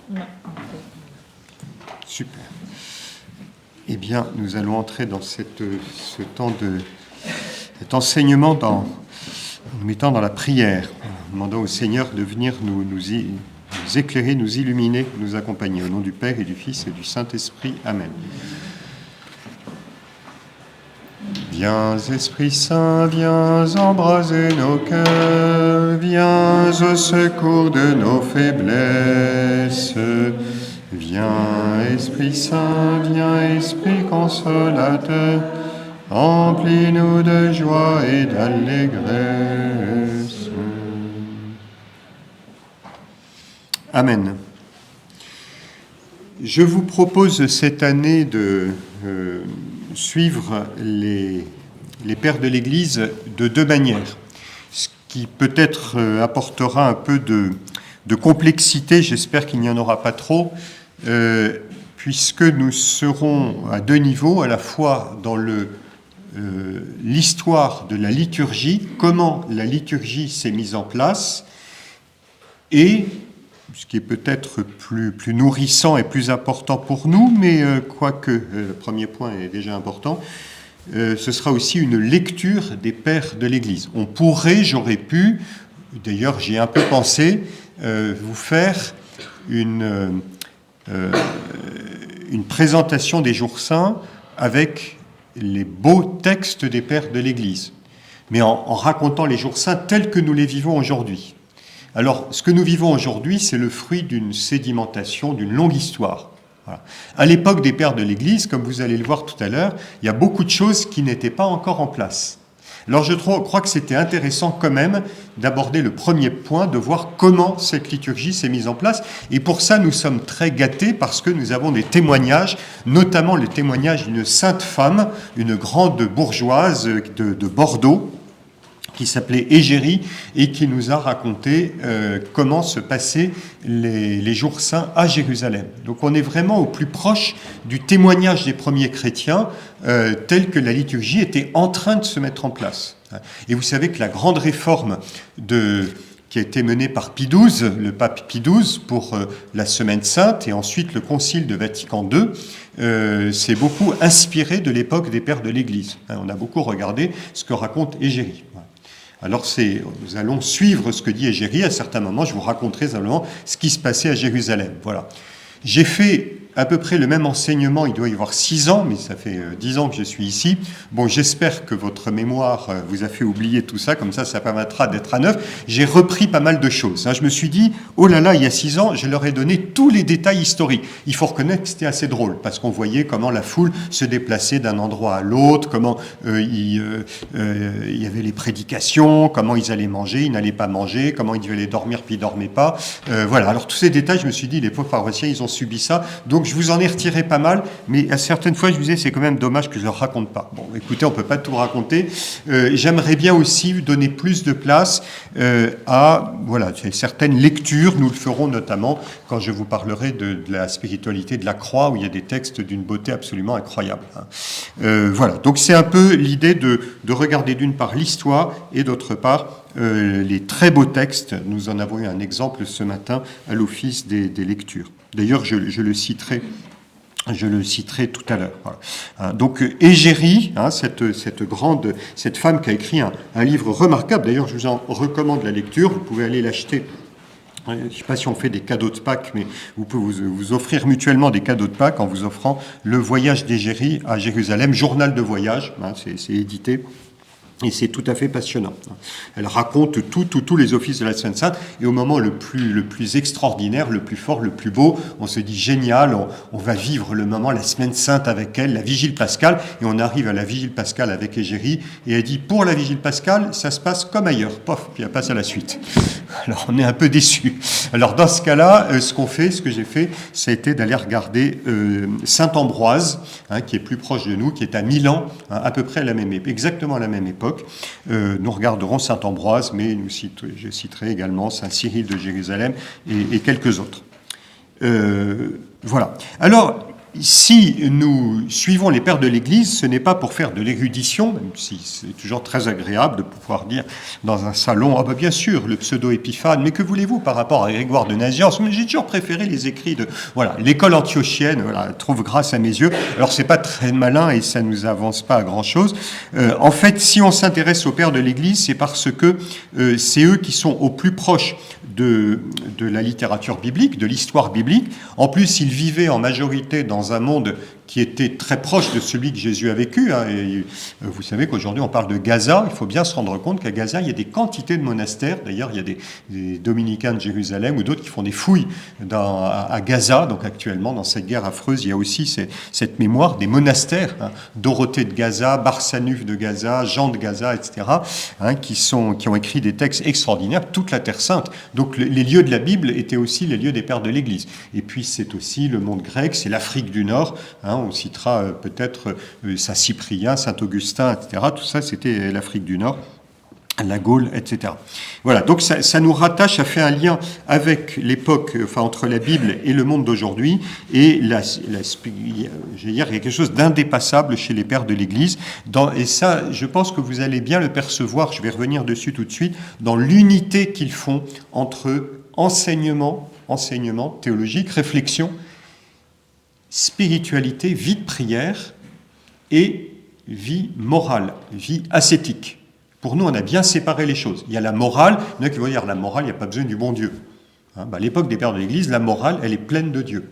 Non. Super. Eh bien, nous allons entrer dans ce temps cet enseignement en nous mettant dans la prière, en demandant au Seigneur de venir nous éclairer, nous illuminer, nous accompagner. Au nom du Père et du Fils et du Saint-Esprit. Amen. Viens, Esprit Saint, viens embraser nos cœurs, viens au secours de nos faiblesses. Viens, Esprit Saint, viens, Esprit consolateur, remplis-nous de joie et d'allégresse. Amen. Je vous propose cette année de suivre les pères de l'Église de deux manières, ce qui peut-être apportera un peu de complexité, j'espère qu'il n'y en aura pas trop, puisque nous serons à deux niveaux, à la fois dans l'histoire de la liturgie, comment la liturgie s'est mise en place, et ce qui est peut-être plus nourrissant et plus important pour nous, mais quoique le premier point est déjà important, ce sera aussi une lecture des pères de l'Église. J'aurais pu, d'ailleurs j'y ai un peu pensé, vous faire une présentation des jours saints avec les beaux textes des pères de l'Église, mais en racontant les jours saints tels que nous les vivons aujourd'hui. Alors, ce que nous vivons aujourd'hui, c'est le fruit d'une sédimentation, d'une longue histoire. Voilà. À l'époque des pères de l'Église, comme vous allez le voir tout à l'heure, il y a beaucoup de choses qui n'étaient pas encore en place. Alors, je crois que c'était intéressant quand même d'aborder le premier point, de voir comment cette liturgie s'est mise en place. Et pour ça, nous sommes très gâtés parce que nous avons des témoignages, notamment le témoignage d'une sainte femme, une grande bourgeoise de Bordeaux, qui s'appelait Égérie et qui nous a raconté comment se passaient les jours saints à Jérusalem. Donc on est vraiment au plus proche du témoignage des premiers chrétiens tel que la liturgie était en train de se mettre en place. Et vous savez que la grande réforme qui a été menée par Pie XII, le pape Pie XII, pour la Semaine Sainte et ensuite le Concile de Vatican II, s'est beaucoup inspiré de l'époque des pères de l'Église. On a beaucoup regardé ce que raconte Égérie. Alors nous allons suivre ce que dit Égérie. À certains moments, je vous raconterai simplement ce qui se passait à Jérusalem. Voilà. J'ai fait à peu près le même enseignement, il doit y avoir 6 ans, mais ça fait 10 ans que je suis ici. Bon, j'espère que votre mémoire vous a fait oublier tout ça, comme ça permettra d'être à neuf. J'ai repris pas mal de choses. Je me suis dit, oh là là, il y a 6 ans, je leur ai donné tous les détails historiques. Il faut reconnaître que c'était assez drôle, parce qu'on voyait comment la foule se déplaçait d'un endroit à l'autre, comment il y avait les prédications, comment ils allaient manger, ils n'allaient pas manger, comment ils devaient aller dormir, puis ils dormaient pas. Voilà, alors tous ces détails, je me suis dit, les pauvres paroissiens, ils ont subi ça, donc je vous en ai retiré pas mal, mais à certaines fois, je me disais, c'est quand même dommage que je ne leur raconte pas. Bon, écoutez, on ne peut pas tout raconter. J'aimerais bien aussi donner plus de place à certaines lectures. Nous le ferons notamment quand je vous parlerai de la spiritualité de la croix, où il y a des textes d'une beauté absolument incroyable. Voilà, donc c'est un peu l'idée de regarder d'une part l'histoire et d'autre part les très beaux textes. Nous en avons eu un exemple ce matin à l'office des lectures. D'ailleurs, je le citerai tout à l'heure. Voilà. Donc Égérie, cette femme qui a écrit un livre remarquable, d'ailleurs je vous en recommande la lecture, vous pouvez aller l'acheter. Je ne sais pas si on fait des cadeaux de Pâques, mais vous pouvez vous offrir mutuellement des cadeaux de Pâques en vous offrant le voyage d'Égérie à Jérusalem, journal de voyage, c'est édité. Et c'est tout à fait passionnant. Elle raconte tous les offices de la Semaine Sainte, et au moment le plus extraordinaire, le plus fort, le plus beau, on se dit génial, on va vivre le moment, la Semaine Sainte avec elle, la Vigile Pascale, et on arrive à la Vigile Pascale avec Égérie, et elle dit, pour la Vigile Pascale, ça se passe comme ailleurs, pof, puis elle passe à la suite. Alors on est un peu déçus. Alors dans ce cas-là, ce que j'ai fait, ça a été d'aller regarder Saint-Ambroise, qui est plus proche de nous, qui est à Milan, à peu près exactement à la même époque. Nous regarderons Saint-Ambroise, mais je citerai également Saint-Cyril de Jérusalem et quelques autres. Voilà. Alors, si nous suivons les pères de l'Église, ce n'est pas pour faire de l'érudition, même si c'est toujours très agréable de pouvoir dire dans un salon, ah ben bien sûr, le pseudo-épiphane, mais que voulez-vous par rapport à Grégoire de Nazianze? J'ai toujours préféré les écrits de... Voilà, l'école antiochienne, voilà, trouve grâce à mes yeux. Alors c'est pas très malin et ça nous avance pas à grand-chose. En fait, si on s'intéresse aux pères de l'Église, c'est parce que c'est eux qui sont au plus proche de la littérature biblique, de l'histoire biblique. En plus, ils vivaient en majorité dans un monde qui était très proche de celui que Jésus a vécu. Et vous savez qu'aujourd'hui, on parle de Gaza. Il faut bien se rendre compte qu'à Gaza, il y a des quantités de monastères. D'ailleurs, il y a des dominicains de Jérusalem ou d'autres qui font des fouilles à Gaza. Donc actuellement, dans cette guerre affreuse, il y a aussi cette mémoire des monastères. Dorothée de Gaza, Barsanuph de Gaza, Jean de Gaza, etc., qui ont écrit des textes extraordinaires, toute la Terre Sainte. Donc les lieux de la Bible étaient aussi les lieux des pères de l'Église. Et puis c'est aussi le monde grec, c'est l'Afrique du Nord. On citera peut-être Saint-Cyprien, Saint-Augustin, etc. Tout ça, c'était l'Afrique du Nord, la Gaule, etc. Voilà, donc ça nous rattache, ça fait un lien avec l'époque, enfin entre la Bible et le monde d'aujourd'hui, et je veux dire, il y a quelque chose d'indépassable chez les pères de l'Église, et ça, je pense que vous allez bien le percevoir, je vais revenir dessus tout de suite, dans l'unité qu'ils font entre enseignement théologique, réflexion, spiritualité, vie de prière et vie morale, vie ascétique. Pour nous, on a bien séparé les choses. Il y a la morale, il y en a qui vont dire la morale, il n'y a pas besoin du bon Dieu. À l'époque des pères de l'Église, la morale, elle est pleine de Dieu.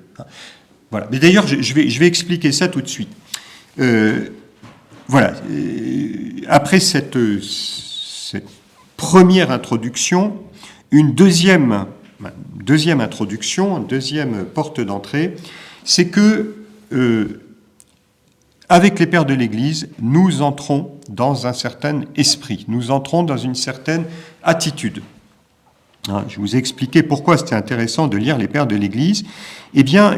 Voilà. Mais d'ailleurs, je vais expliquer ça tout de suite. Voilà. Après cette première introduction, une deuxième introduction, une deuxième porte d'entrée, c'est que, avec les pères de l'Église, nous entrons dans un certain esprit, nous entrons dans une certaine attitude. Je vous ai expliqué pourquoi c'était intéressant de lire les pères de l'Église. Eh bien,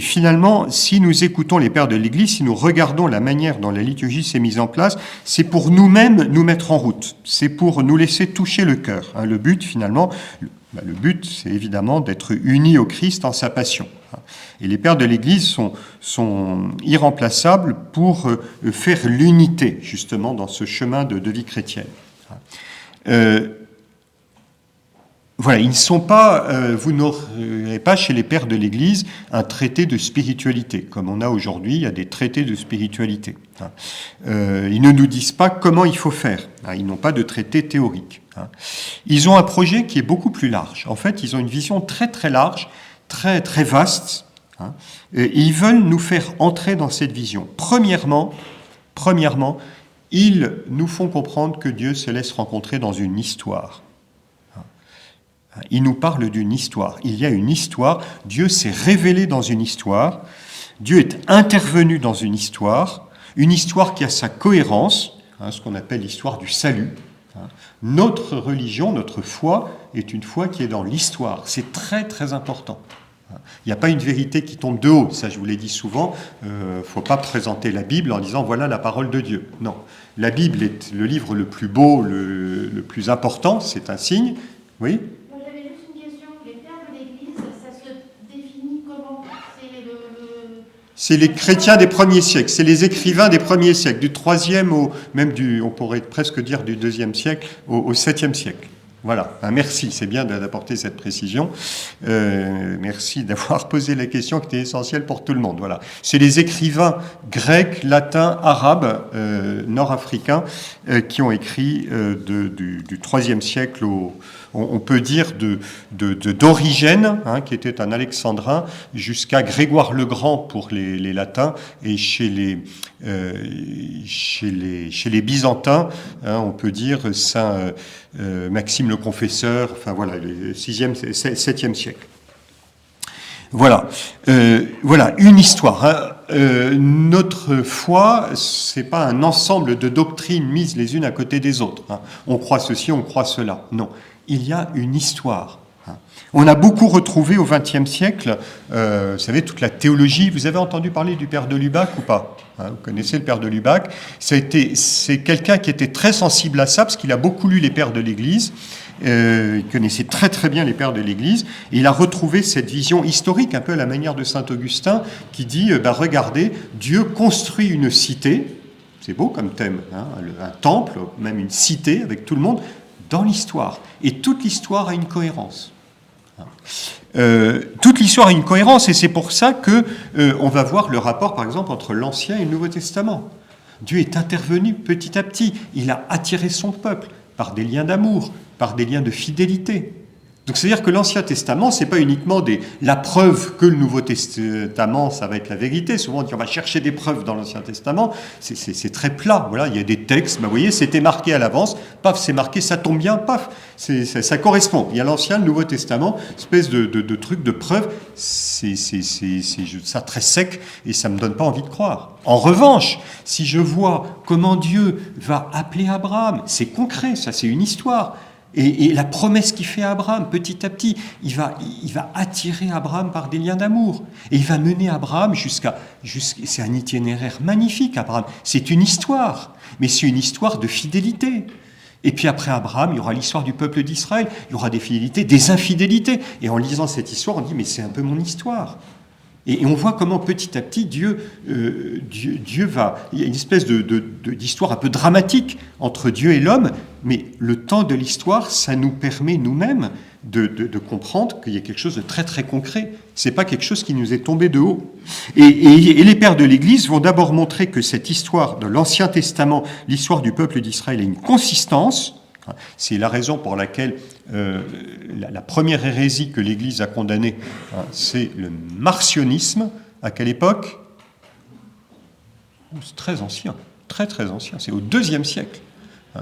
finalement, si nous écoutons les pères de l'Église, si nous regardons la manière dont la liturgie s'est mise en place, c'est pour nous-mêmes nous mettre en route, c'est pour nous laisser toucher le cœur. Le but, finalement, le but, c'est évidemment d'être unis au Christ en sa passion. Et les pères de l'Église sont irremplaçables pour faire l'unité, justement, dans ce chemin de vie chrétienne. Voilà, ils ne sont pas, vous n'aurez pas chez les pères de l'Église un traité de spiritualité, comme on a aujourd'hui, il y a des traités de spiritualité. Ils ne nous disent pas comment il faut faire, ils n'ont pas de traité théorique. Ils ont un projet qui est beaucoup plus large. En fait, ils ont une vision très très large, très très vaste, et ils veulent nous faire entrer dans cette vision. Premièrement, ils nous font comprendre que Dieu se laisse rencontrer dans une histoire. Il nous parle d'une histoire. Il y a une histoire. Dieu s'est révélé dans une histoire. Dieu est intervenu dans une histoire qui a sa cohérence, ce qu'on appelle l'histoire du salut. Notre religion, notre foi, est une foi qui est dans l'histoire. C'est très très important. Il n'y a pas une vérité qui tombe de haut. Ça, je vous l'ai dit souvent. Il ne faut pas présenter la Bible en disant voilà la parole de Dieu. Non. La Bible est le livre le plus beau, le plus important. C'est un signe. Oui ? C'est les chrétiens des premiers siècles, c'est les écrivains des premiers siècles, du 3e on pourrait presque dire du 2e siècle au 7e siècle. Voilà, merci, c'est bien d'apporter cette précision. Merci d'avoir posé la question qui était essentielle pour tout le monde. Voilà, c'est les écrivains grecs, latins, arabes, nord-africains qui ont écrit du 3e siècle on peut dire d'Origène, qui était un alexandrin, jusqu'à Grégoire le Grand pour les latins, et chez les byzantins, on peut dire Saint Maxime le Confesseur, enfin voilà, le 6e, 7e siècle. Voilà, voilà une histoire. Notre foi, c'est pas un ensemble de doctrines mises les unes à côté des autres. On croit ceci, on croit cela. Non. Il y a une histoire. On a beaucoup retrouvé au XXe siècle, vous savez, toute la théologie. Vous avez entendu parler du père de Lubac ou pas ? Vous connaissez le père de Lubac. C'est quelqu'un qui était très sensible à ça, parce qu'il a beaucoup lu les pères de l'Église. Il connaissait très très bien les pères de l'Église. Et il a retrouvé cette vision historique, un peu à la manière de saint Augustin, qui dit, regardez, Dieu construit une cité, c'est beau comme thème, un temple, même une cité avec tout le monde, dans l'histoire. Et toute l'histoire a une cohérence. Toute l'histoire a une cohérence, et c'est pour ça que on va voir le rapport, par exemple, entre l'Ancien et le Nouveau Testament. Dieu est intervenu petit à petit. Il a attiré son peuple par des liens d'amour, par des liens de fidélité. Donc c'est-à-dire que l'Ancien Testament, c'est pas uniquement la preuve que le Nouveau Testament, ça va être la vérité. Souvent, on va chercher des preuves dans l'Ancien Testament. C'est très plat. Voilà, il y a des textes. Vous voyez, c'était marqué à l'avance. Paf, c'est marqué, ça tombe bien. Paf, ça correspond. Il y a l'Ancien, le Nouveau Testament, espèce de truc de preuve. C'est ça très sec et ça me donne pas envie de croire. En revanche, si je vois comment Dieu va appeler Abraham, c'est concret. Ça, c'est une histoire. Et la promesse qu'il fait à Abraham, petit à petit, il va attirer Abraham par des liens d'amour. Et il va mener Abraham c'est un itinéraire magnifique, Abraham. C'est une histoire, mais c'est une histoire de fidélité. Et puis après Abraham, il y aura l'histoire du peuple d'Israël, il y aura des fidélités, des infidélités. Et en lisant cette histoire, on dit, mais c'est un peu mon histoire. Et on voit comment petit à petit Dieu va... Il y a une espèce d'histoire un peu dramatique entre Dieu et l'homme, mais le temps de l'histoire, ça nous permet nous-mêmes de comprendre qu'il y a quelque chose de très très concret. C'est pas quelque chose qui nous est tombé de haut. Et les pères de l'Église vont d'abord montrer que cette histoire de l'Ancien Testament, l'histoire du peuple d'Israël, a une consistance. C'est la raison pour laquelle la première hérésie que l'Église a condamnée, c'est le marcionisme. À quelle époque ? C'est très ancien, très très ancien. C'est au IIe siècle.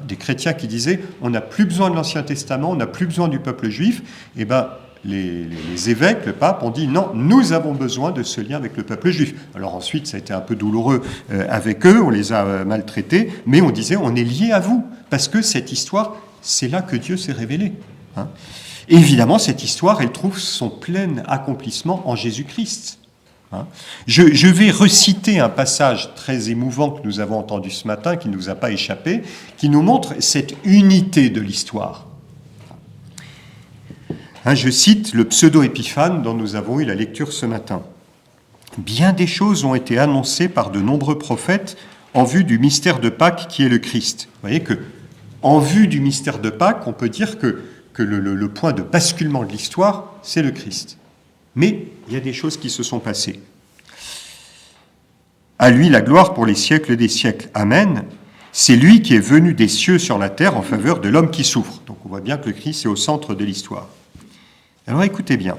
Des chrétiens qui disaient « on n'a plus besoin de l'Ancien Testament, on n'a plus besoin du peuple juif ». Et bien, les évêques, le pape, ont dit « non, nous avons besoin de ce lien avec le peuple juif ». Alors ensuite, ça a été un peu douloureux avec eux, on les a maltraités, mais on disait « on est liés à vous ». Parce que cette histoire, c'est là que Dieu s'est révélé. Et évidemment, cette histoire, elle trouve son plein accomplissement en Jésus-Christ. Je vais reciter un passage très émouvant que nous avons entendu ce matin, qui ne nous a pas échappé, qui nous montre cette unité de l'histoire. Je cite le pseudo-épiphane dont nous avons eu la lecture ce matin. « Bien des choses ont été annoncées par de nombreux prophètes en vue du mystère de Pâques qui est le Christ. » Vous voyez que, en vue du mystère de Pâques, on peut dire que le point de basculement de l'histoire, c'est le Christ. Mais il y a des choses qui se sont passées. À lui la gloire pour les siècles des siècles. Amen. C'est lui qui est venu des cieux sur la terre en faveur de l'homme qui souffre. Donc on voit bien que le Christ est au centre de l'histoire. Alors écoutez bien.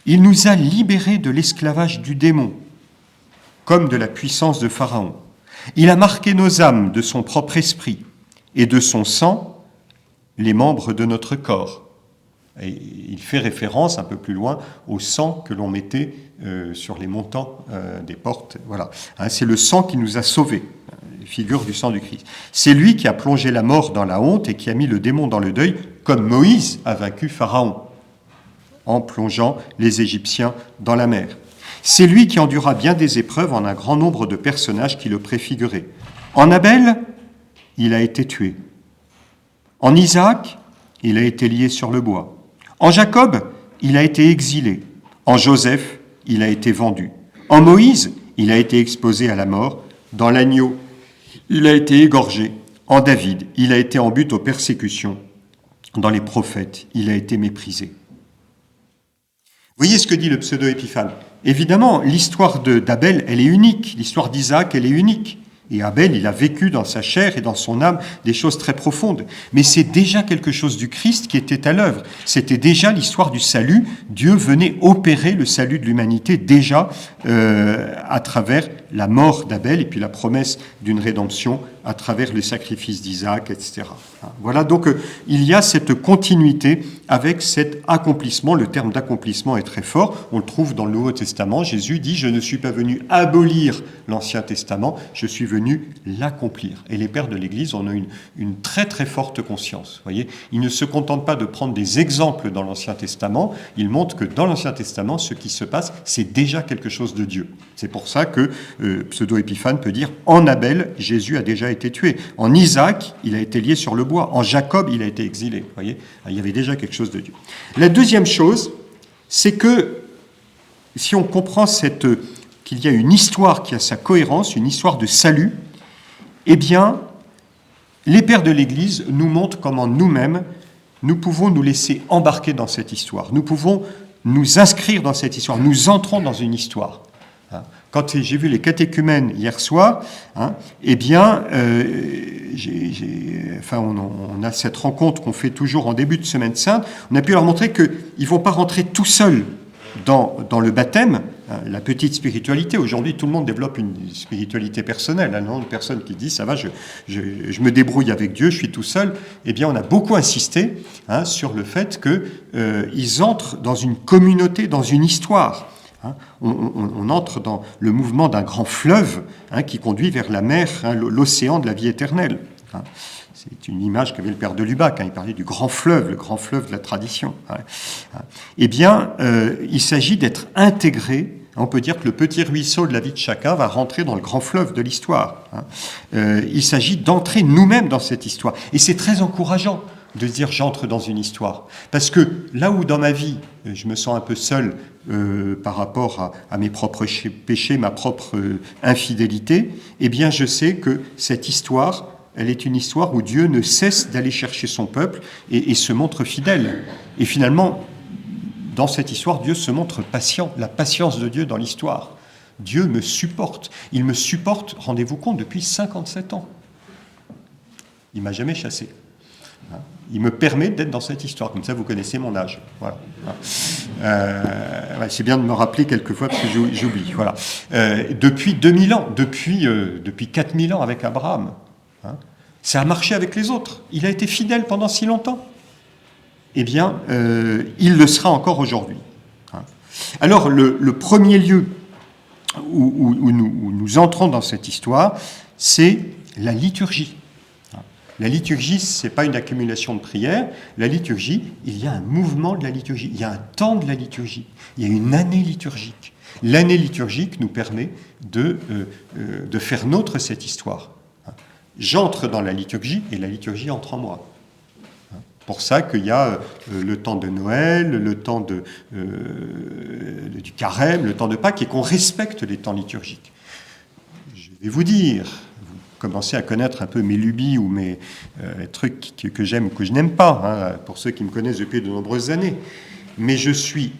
Il nous a libérés de l'esclavage du démon, comme de la puissance de Pharaon. Il a marqué nos âmes de son propre esprit et de son sang les membres de notre corps. Et il fait référence un peu plus loin au sang que l'on mettait sur les montants des portes. Voilà. C'est le sang qui nous a sauvés, figure du sang du Christ. C'est lui qui a plongé la mort dans la honte et qui a mis le démon dans le deuil, comme Moïse a vaincu Pharaon, en plongeant les Égyptiens dans la mer. C'est lui qui endura bien des épreuves en un grand nombre de personnages qui le préfiguraient. En Abel, il a été tué. En Isaac, il a été lié sur le bois. En Jacob, il a été exilé. En Joseph, il a été vendu. En Moïse, il a été exposé à la mort. Dans l'agneau, il a été égorgé. En David, il a été en butte aux persécutions. Dans les prophètes, il a été méprisé. Vous voyez ce que dit le pseudo-épiphane. Évidemment, l'histoire d'Abel, elle est unique. L'histoire d'Isaac, elle est unique. Et Abel, il a vécu dans sa chair et dans son âme des choses très profondes. Mais c'est déjà quelque chose du Christ qui était à l'œuvre. C'était déjà l'histoire du salut. Dieu venait opérer le salut de l'humanité déjà à travers la mort d'Abel et puis la promesse d'une rédemption à travers le sacrifice d'Isaac, etc. Voilà, donc il y a cette continuité avec cet accomplissement. Le terme d'accomplissement est très fort. On le trouve dans le Nouveau Testament. Jésus dit « Je ne suis pas venu abolir l'Ancien Testament, je suis venu l'accomplir ». Et les pères de l'Église en ont une très très forte conscience. Vous voyez, ils ne se contentent pas de prendre des exemples dans l'Ancien Testament, ils montrent que dans l'Ancien Testament, ce qui se passe, c'est déjà quelque chose de Dieu. C'est pour ça que Pseudo-Épiphane peut dire « En Abel, Jésus a déjà été tué. En Isaac, il a été lié sur le bois. En Jacob, il a été exilé. » Vous voyez, il y avait déjà quelque chose de Dieu. La deuxième chose, c'est que si on comprend qu'il y a une histoire qui a sa cohérence, une histoire de salut, eh bien, les pères de l'Église nous montrent comment nous-mêmes, nous pouvons nous laisser embarquer dans cette histoire. Nous pouvons nous inscrire dans cette histoire. Nous entrons dans une histoire. Quand j'ai vu les catéchumènes hier soir, eh bien, on a cette rencontre qu'on fait toujours en début de Semaine Sainte. On a pu leur montrer qu'ils ne vont pas rentrer tout seuls dans le baptême, la petite spiritualité. Aujourd'hui, tout le monde développe une spiritualité personnelle. Non, une personne qui dit « ça va, je me débrouille avec Dieu, je suis tout seul ». Eh bien, on a beaucoup insisté sur le fait qu'ils entrent dans une communauté, dans une histoire. On entre dans le mouvement d'un grand fleuve qui conduit vers la mer, l'océan de la vie éternelle. C'est une image qu'avait le père de Lubac, il parlait du grand fleuve, le grand fleuve de la tradition. Eh bien, il s'agit d'être intégré. On peut dire que le petit ruisseau de la vie de chacun va rentrer dans le grand fleuve de l'histoire. Il s'agit d'entrer nous-mêmes dans cette histoire. Et c'est très encourageant de se dire j'entre dans une histoire. Parce que là où dans ma vie, je me sens un peu seul par rapport à mes propres péchés, ma propre infidélité, eh bien je sais que cette histoire, elle est une histoire où Dieu ne cesse d'aller chercher son peuple et se montre fidèle. Et finalement, dans cette histoire, Dieu se montre patient, la patience de Dieu dans l'histoire. Dieu me supporte. Il me supporte, rendez-vous compte, depuis 57 ans. Il ne m'a jamais chassé. Il me permet d'être dans cette histoire. Comme ça, vous connaissez mon âge. Voilà. C'est bien de me rappeler quelquefois parce que j'oublie. Voilà. Depuis 2000 ans, depuis 4000 ans avec Abraham, ça a marché avec les autres. Il a été fidèle pendant si longtemps. Eh bien, il le sera encore aujourd'hui. Alors, le premier lieu où nous entrons dans cette histoire, c'est la liturgie. La liturgie, ce n'est pas une accumulation de prières. La liturgie, il y a un mouvement de la liturgie. Il y a un temps de la liturgie. Il y a une année liturgique. L'année liturgique nous permet de faire nôtre cette histoire. J'entre dans la liturgie et la liturgie entre en moi. Pour ça qu'il y a le temps de Noël, le temps du carême, le temps de Pâques, et qu'on respecte les temps liturgiques. Je vais vous dire, vous commencez à connaître un peu mes lubies ou mes trucs que j'aime ou que je n'aime pas, pour ceux qui me connaissent depuis de nombreuses années. Mais je suis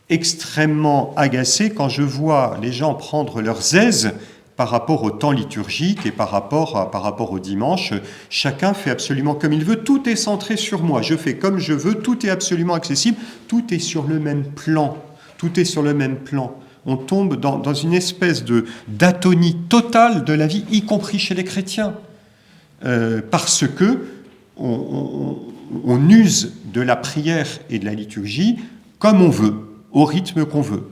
extrêmement agacé quand je vois les gens prendre leurs aises par rapport au temps liturgique et par rapport au dimanche. Chacun fait absolument comme il veut. Tout est centré sur moi. Je fais comme je veux. Tout est absolument accessible. Tout est sur le même plan. Tout est sur le même plan. On tombe dans une espèce d'atonie totale de la vie, y compris chez les chrétiens. Parce que on use de la prière et de la liturgie comme on veut, au rythme qu'on veut.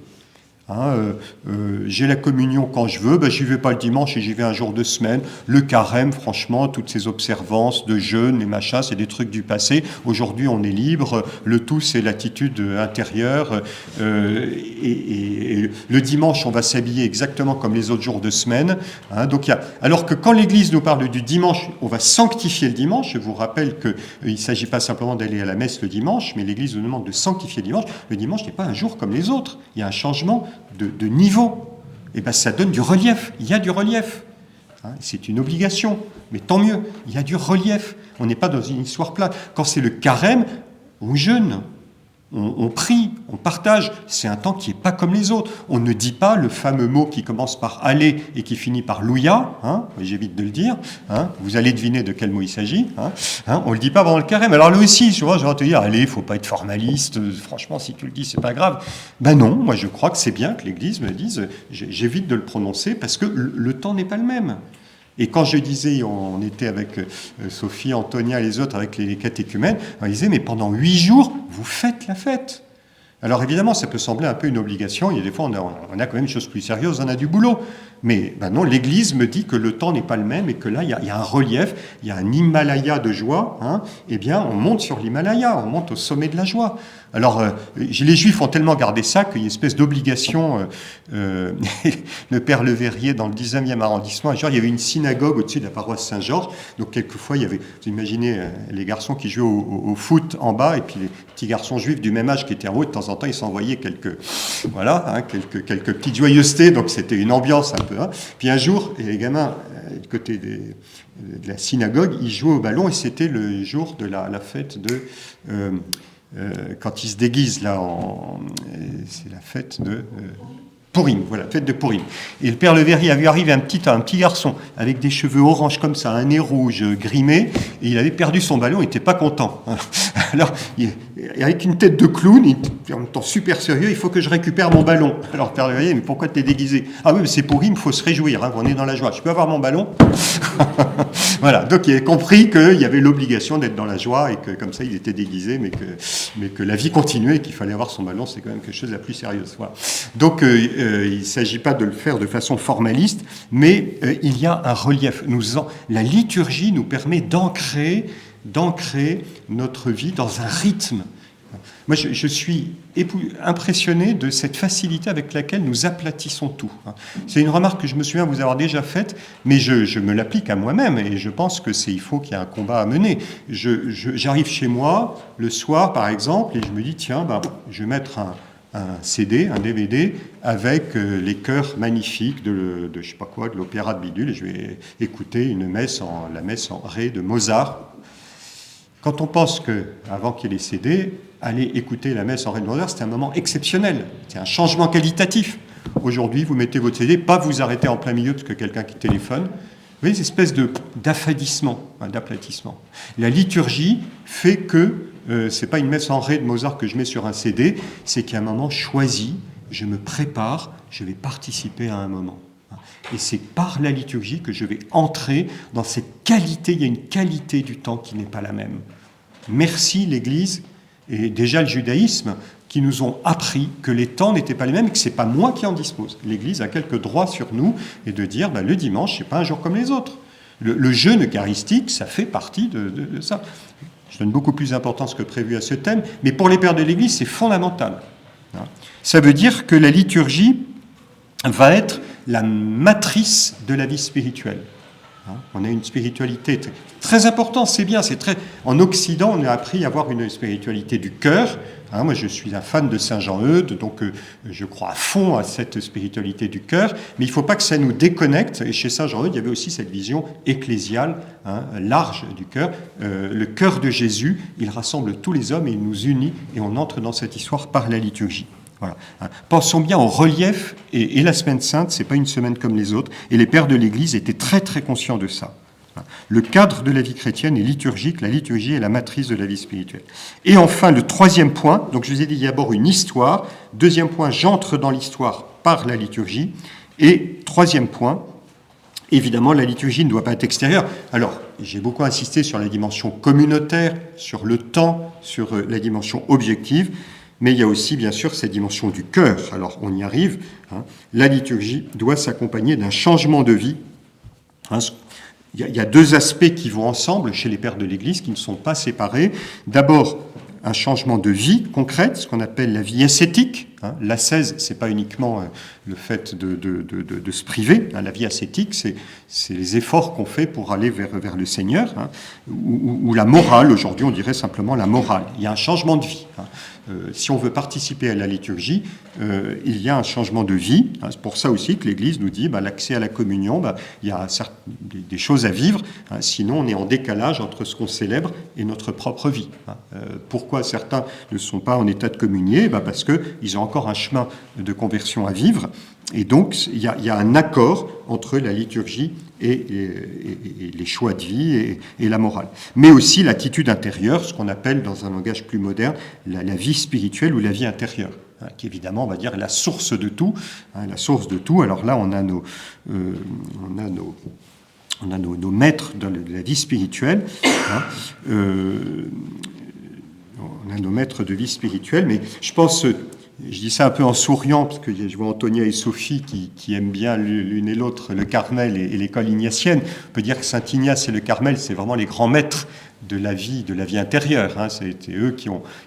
J'ai la communion quand je veux, j'y vais pas le dimanche et j'y vais un jour de semaine. Le carême, franchement, toutes ces observances de jeûne, les machins, c'est des trucs du passé. Aujourd'hui, on est libre. Le tout, c'est l'attitude intérieure. Et le dimanche, on va s'habiller exactement comme les autres jours de semaine. Alors que quand l'Église nous parle du dimanche, on va sanctifier le dimanche. Je vous rappelle qu'il ne s'agit pas simplement d'aller à la messe le dimanche, mais l'Église nous demande de sanctifier le dimanche. Le dimanche n'est pas un jour comme les autres. Il y a un changement de niveau, et ça donne du relief. Il y a du relief. C'est une obligation, mais tant mieux. Il y a du relief. On n'est pas dans une histoire plate. Quand c'est le carême, on jeûne. on prie, on partage. C'est un temps qui n'est pas comme les autres. On ne dit pas le fameux mot qui commence par « aller » et qui finit par « louia », hein, j'évite de le dire, hein, vous allez deviner de quel mot il s'agit, hein, on ne le dit pas pendant le carême. Alors là aussi, tu vois, je vais te dire « allez, il ne faut pas être formaliste, franchement, si tu le dis, c'est pas grave ». Ben non, moi je crois que c'est bien que l'Église me dise « j'évite de le prononcer parce que le temps n'est pas le même ». Et quand je disais, on était avec Sophie, Antonia et les autres, avec les catéchumènes, on disait, mais pendant 8 jours, vous faites la fête. Alors évidemment, ça peut sembler un peu une obligation, il y a des fois, on a quand même une chose plus sérieuse, on a du boulot. Mais ben non, l'Église me dit que le temps n'est pas le même et que là, il y a un relief, il y a un Himalaya de joie. Hein, eh bien, on monte sur l'Himalaya, on monte au sommet de la joie. Alors, les Juifs ont tellement gardé ça qu'il y a une espèce d'obligation. Le père Leverrier, dans le 19e arrondissement, un jour, il y avait une synagogue au-dessus de la paroisse Saint-Georges. Donc, quelquefois, il y avait, vous imaginez, les garçons qui jouaient au foot en bas et puis les petits garçons juifs du même âge qui étaient en haut. De temps en temps, ils s'envoyaient quelques petites joyeusetés. Donc, c'était une ambiance un peu. Hein. Puis un jour, les gamins, du côté de la synagogue, ils jouaient au ballon et c'était le jour de la fête de... quand ils se déguisent, là, c'est la fête de Pourim, voilà, fête de Pourim. Et le père Leverrier avait arrivé un petit garçon avec des cheveux orange comme ça, un nez rouge, grimé, et il avait perdu son ballon, il n'était pas content. Alors, avec une tête de clown, en même temps super sérieux, il faut que je récupère mon ballon. Alors le père Leverrier, mais pourquoi t'es déguisé? Ah oui, mais c'est Pourim, il faut se réjouir, hein, on est dans la joie. Je peux avoir mon ballon? Voilà, donc il a compris qu'il y avait l'obligation d'être dans la joie et que comme ça il était déguisé, mais que la vie continuait et qu'il fallait avoir son ballon, c'est quand même quelque chose de la plus sérieuse. Voilà. Donc il ne s'agit pas de le faire de façon formaliste, mais il y a un relief. La liturgie nous permet d'ancrer notre vie dans un rythme. Moi, je suis impressionné de cette facilité avec laquelle nous aplatissons tout. C'est une remarque que je me souviens vous avoir déjà faite, mais je me l'applique à moi-même et je pense il faut qu'il y ait un combat à mener. J'arrive chez moi le soir, par exemple, et je me dis, tiens, je vais mettre un CD, un DVD, avec les chœurs magnifiques de je sais pas quoi, de l'opéra de Bidule, et je vais écouter la messe en ré de Mozart. Quand on pense qu'avant qu'il y ait les CD, aller écouter la messe en ré de Mozart, c'est un moment exceptionnel, c'est un changement qualitatif. Aujourd'hui, vous mettez votre CD, pas vous arrêter en plein milieu parce que quelqu'un qui téléphone. Vous voyez, cette espèce d'affadissement, d'aplatissement. La liturgie fait que c'est pas une messe en ré de Mozart que je mets sur un CD, c'est qu'il y a un moment choisi, je me prépare, je vais participer à un moment. Et c'est par la liturgie que je vais entrer dans cette qualité, il y a une qualité du temps qui n'est pas la même. Merci l'Église et déjà le judaïsme qui nous ont appris que les temps n'étaient pas les mêmes et que ce n'est pas moi qui en dispose. L'Église a quelques droits sur nous et de dire le dimanche, ce n'est pas un jour comme les autres. Le jeûne eucharistique, ça fait partie de ça. Je donne beaucoup plus d'importance que prévu à ce thème, mais pour les pères de l'Église, c'est fondamental. Ça veut dire que la liturgie va être la matrice de la vie spirituelle. On a une spiritualité très importante, c'est bien, c'est très... En Occident, on a appris à avoir une spiritualité du cœur. Moi, je suis un fan de Saint Jean-Eudes, donc je crois à fond à cette spiritualité du cœur, mais il ne faut pas que ça nous déconnecte. Et chez Saint Jean-Eudes, il y avait aussi cette vision ecclésiale, large du cœur. Le cœur de Jésus, il rassemble tous les hommes et il nous unit, et on entre dans cette histoire par la liturgie. Voilà. Pensons bien au relief, et la Semaine Sainte, ce n'est pas une semaine comme les autres, et les pères de l'Église étaient très très conscients de ça. Le cadre de la vie chrétienne est liturgique, la liturgie est la matrice de la vie spirituelle. Et enfin, le troisième point, donc je vous ai dit d'abord une histoire, deuxième point, j'entre dans l'histoire par la liturgie, et troisième point, évidemment, la liturgie ne doit pas être extérieure. Alors, j'ai beaucoup insisté sur la dimension communautaire, sur le temps, sur la dimension objective, mais il y a aussi, bien sûr, cette dimension du cœur. Alors, on y arrive. La liturgie doit s'accompagner d'un changement de vie. Il y a deux aspects qui vont ensemble chez les pères de l'Église, qui ne sont pas séparés. D'abord, un changement de vie concrète, ce qu'on appelle la vie ascétique. L'ascèse, ce n'est pas uniquement le fait de se priver. La vie ascétique, c'est les efforts qu'on fait pour aller vers le Seigneur. Ou la morale, aujourd'hui on dirait simplement la morale. Il y a un changement de vie. si on veut participer à la liturgie, il y a un changement de vie. C'est pour ça aussi que l'Église nous dit l'accès à la communion, il y a des choses à vivre, sinon on est en décalage entre ce qu'on célèbre et notre propre vie. Pourquoi certains ne sont pas en état de communier? Parce qu'ils ont encore un chemin de conversion à vivre. Et donc, il y a un accord entre la liturgie et les choix de vie et la morale. Mais aussi l'attitude intérieure, ce qu'on appelle dans un langage plus moderne la vie spirituelle ou la vie intérieure, qui évidemment, on va dire, est la source de tout. La source de tout. Alors là, on a nos maîtres de la vie spirituelle. On a nos maîtres de vie spirituelle, mais je pense... Je dis ça un peu en souriant, parce que je vois Antonia et Sophie qui aiment bien l'une et l'autre le Carmel et l'école ignatienne. On peut dire que Saint Ignace et le Carmel, c'est vraiment les grands maîtres de la vie intérieure. C'était eux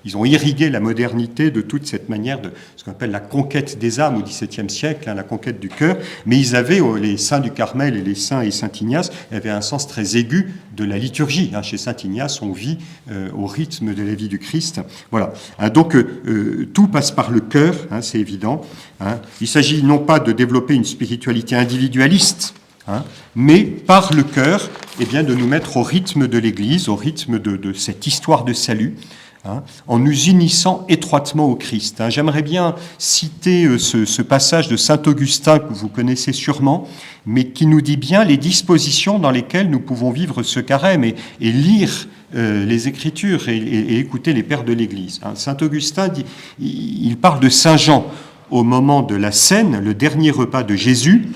ils ont irrigué la modernité de toute cette manière de ce qu'on appelle la conquête des âmes au XVIIe siècle, la conquête du cœur. Mais ils avaient, les saints du Carmel et les saints et Saint Ignace, avaient un sens très aigu de la liturgie. Chez Saint Ignace, on vit au rythme de la vie du Christ. Voilà. Donc tout passe par le cœur, c'est évident. Il s'agit non pas de développer une spiritualité individualiste, mais par le cœur, de nous mettre au rythme de l'Église, au rythme de cette histoire de salut, en nous unissant étroitement au Christ. J'aimerais bien citer ce passage de saint Augustin que vous connaissez sûrement, mais qui nous dit bien les dispositions dans lesquelles nous pouvons vivre ce carême et lire les Écritures et écouter les pères de l'Église. Saint Augustin, il parle de Saint Jean au moment de la Cène, le dernier repas de Jésus.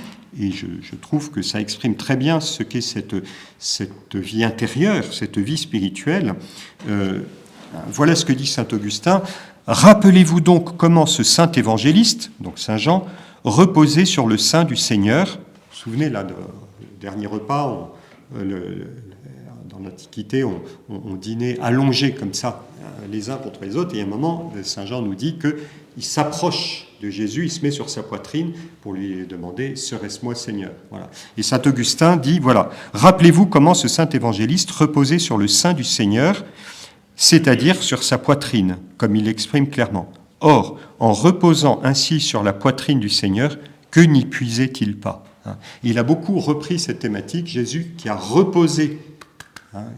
Et je trouve que ça exprime très bien ce qu'est cette vie intérieure, cette vie spirituelle. Voilà ce que dit saint Augustin. « Rappelez-vous donc comment ce saint évangéliste, donc saint Jean, reposait sur le sein du Seigneur. » Vous vous souvenez, là, le dernier repas, dans l'Antiquité, on dînait allongés comme ça, les uns contre les autres. Et à un moment, saint Jean nous dit qu'il s'approche de Jésus, il se met sur sa poitrine pour lui demander « Serait-ce moi, Seigneur ?» Voilà. Et saint Augustin dit, voilà, « Rappelez-vous comment ce saint évangéliste reposait sur le sein du Seigneur, c'est-à-dire sur sa poitrine, comme il l'exprime clairement. Or, en reposant ainsi sur la poitrine du Seigneur, que n'y puisait-il pas ?» Il a beaucoup repris cette thématique, Jésus qui a reposé,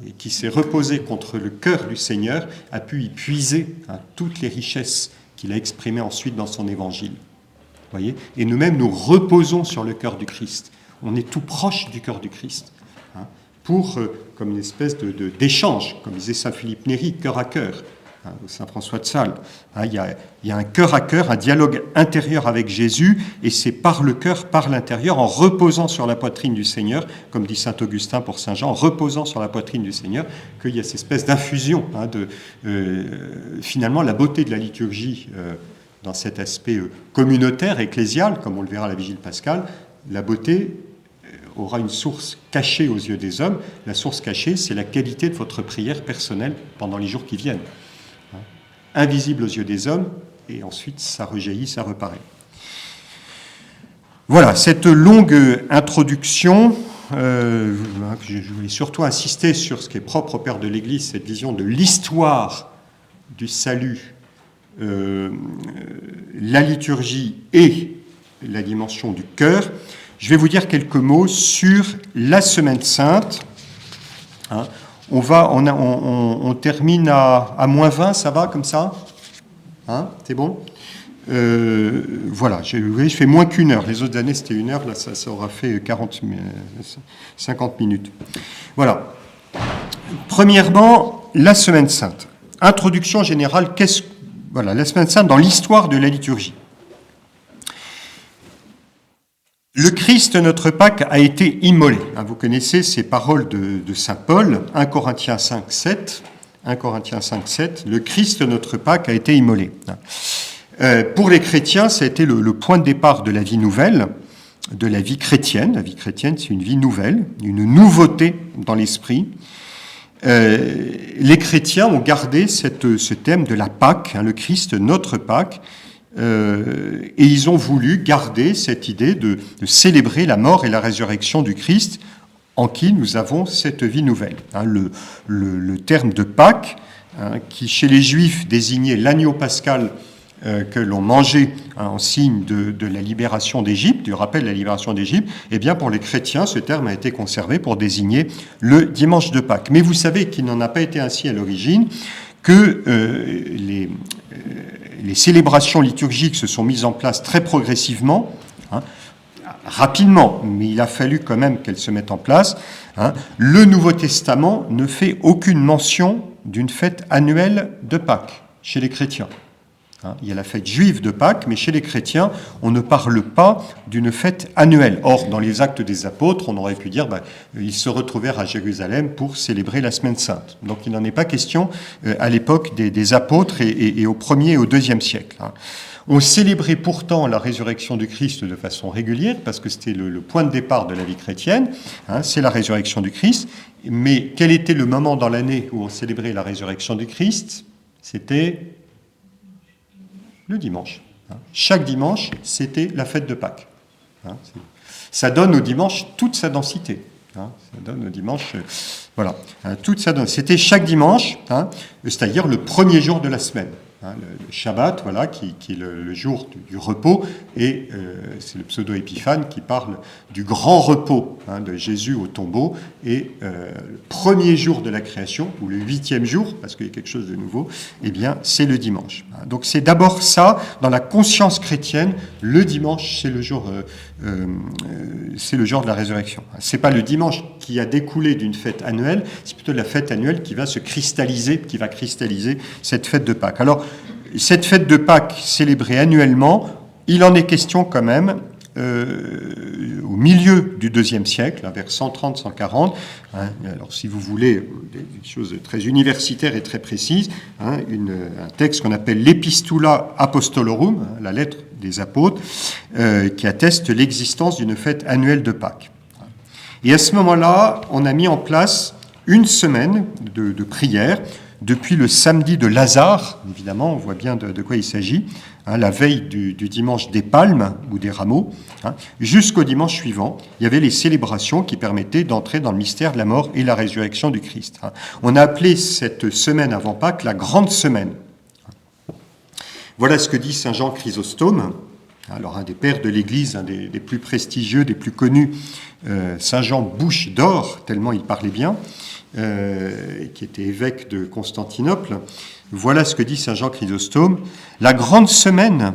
et qui s'est reposé contre le cœur du Seigneur, a pu y puiser toutes les richesses qu'il a exprimé ensuite dans son évangile. Voyez ? Et nous-mêmes, nous reposons sur le cœur du Christ. On est tout proche du cœur du Christ. Pour, comme une espèce d'échange, comme disait saint Philippe Néri, cœur à cœur, saint François de Sales. Il y a un cœur à cœur, un dialogue intérieur avec Jésus, et c'est par le cœur, par l'intérieur, en reposant sur la poitrine du Seigneur, comme dit saint Augustin pour saint Jean, en reposant sur la poitrine du Seigneur, qu'il y a cette espèce d'infusion finalement, la beauté de la liturgie dans cet aspect communautaire, ecclésial, comme on le verra à la Vigile pascale, la beauté aura une source cachée aux yeux des hommes. La source cachée, c'est la qualité de votre prière personnelle pendant les jours qui viennent. Invisible aux yeux des hommes, et ensuite ça rejaillit, ça reparaît. Voilà, cette longue introduction, je voulais surtout insister sur ce qui est propre au Père de l'Église, cette vision de l'histoire du salut, la liturgie et la dimension du cœur. Je vais vous dire quelques mots sur la Semaine Sainte. On termine à -20, ça va comme ça ? C'est bon ? Voilà, je fais moins qu'1 heure. Les autres années, c'était 1 heure. Là, ça aura fait 50 minutes. Voilà. Premièrement, la Semaine Sainte. Introduction générale, la Semaine Sainte dans l'histoire de la liturgie. Le Christ, notre Pâque, a été immolé. Vous connaissez ces paroles de saint Paul, 1 Corinthiens 5, 7. 1 Corinthiens 5, 7. Le Christ, notre Pâque, a été immolé. Pour les chrétiens, ça a été le point de départ de la vie nouvelle, de la vie chrétienne. La vie chrétienne, c'est une vie nouvelle, une nouveauté dans l'esprit. Les chrétiens ont gardé ce thème de la Pâque, le Christ, notre Pâque, et ils ont voulu garder cette idée de célébrer la mort et la résurrection du Christ en qui nous avons cette vie nouvelle. Le terme de Pâques qui chez les Juifs désignait l'agneau pascal que l'on mangeait en signe de la libération d'Égypte, du rappel de la libération d'Égypte, eh bien pour les chrétiens, ce terme a été conservé pour désigner le dimanche de Pâques. Mais vous savez qu'il n'en a pas été ainsi à l'origine, que les célébrations liturgiques se sont mises en place très progressivement, rapidement, mais il a fallu quand même qu'elles se mettent en place. Le Nouveau Testament ne fait aucune mention d'une fête annuelle de Pâques chez les chrétiens. Il y a la fête juive de Pâques, mais chez les chrétiens, on ne parle pas d'une fête annuelle. Or, dans les Actes des Apôtres, on aurait pu dire ils se retrouvèrent à Jérusalem pour célébrer la Semaine Sainte. Donc, il n'en est pas question à l'époque des Apôtres et au 1er et au 2e siècle. On célébrait pourtant la résurrection du Christ de façon régulière, parce que c'était le point de départ de la vie chrétienne, c'est la résurrection du Christ. Mais quel était le moment dans l'année où on célébrait la résurrection du Christ ? C'était le dimanche. Chaque dimanche, c'était la fête de Pâques. Ça donne au dimanche toute sa densité. Ça donne au dimanche, voilà, toute sa densité. C'était chaque dimanche, c'est-à-dire le premier jour de la semaine. Le Shabbat, voilà, qui est le jour du repos, et c'est le pseudo-épiphane qui parle du grand repos de Jésus au tombeau, et le premier jour de la création, ou le 8e jour, parce qu'il y a quelque chose de nouveau, eh bien, c'est le dimanche. Donc c'est d'abord ça, dans la conscience chrétienne, le dimanche, c'est le jour de la résurrection. C'est pas le dimanche qui a découlé d'une fête annuelle, c'est plutôt la fête annuelle qui va se cristalliser, qui va cristalliser cette fête de Pâques. Alors, cette fête de Pâques célébrée annuellement, il en est question quand même au milieu du IIe siècle, vers 130-140. Alors, si vous voulez des choses très universitaires et très précises, un texte qu'on appelle l'Epistula Apostolorum, la lettre des apôtres, qui atteste l'existence d'une fête annuelle de Pâques. Et à ce moment-là, on a mis en place une semaine de prière, depuis le samedi de Lazare, évidemment, on voit bien de quoi il s'agit, la veille du dimanche des Palmes ou des Rameaux, jusqu'au dimanche suivant, il y avait les célébrations qui permettaient d'entrer dans le mystère de la mort et la résurrection du Christ. On a appelé cette semaine avant Pâques la Grande Semaine. Voilà ce que dit saint Jean Chrysostome, alors un des pères de l'Église, un des plus prestigieux, des plus connus, saint Jean Bouche d'Or, tellement il parlait bien, qui était évêque de Constantinople. Voilà ce que dit saint Jean Chrysostome. La grande semaine,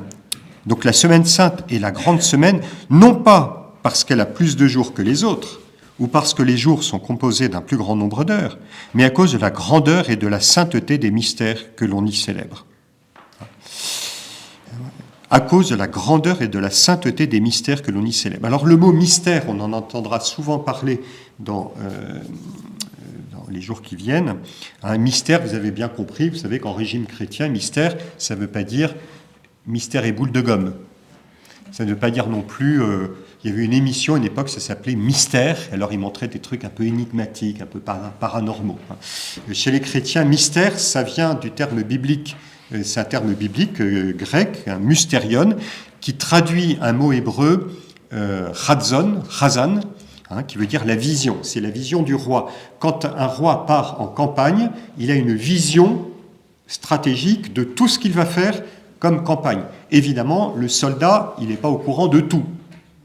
donc la semaine sainte et la grande semaine, non pas parce qu'elle a plus de jours que les autres, ou parce que les jours sont composés d'un plus grand nombre d'heures, mais à cause de la grandeur et de la sainteté des mystères que l'on y célèbre. À cause de la grandeur et de la sainteté des mystères que l'on y célèbre. Alors le mot mystère, on en entendra souvent parler dans les jours qui viennent. Un mystère, vous avez bien compris, vous savez qu'en régime chrétien, mystère, ça ne veut pas dire mystère et boule de gomme. Ça ne veut pas dire non plus... il y avait une émission à une époque, ça s'appelait Mystère, alors ils montraient des trucs un peu énigmatiques, un peu paranormaux. Chez les chrétiens, mystère, ça vient du terme biblique, c'est un terme biblique grec, un mystérion, qui traduit un mot hébreu, chazan, qui veut dire la vision. C'est la vision du roi. Quand un roi part en campagne, il a une vision stratégique de tout ce qu'il va faire comme campagne. Évidemment, le soldat, il n'est pas au courant de tout.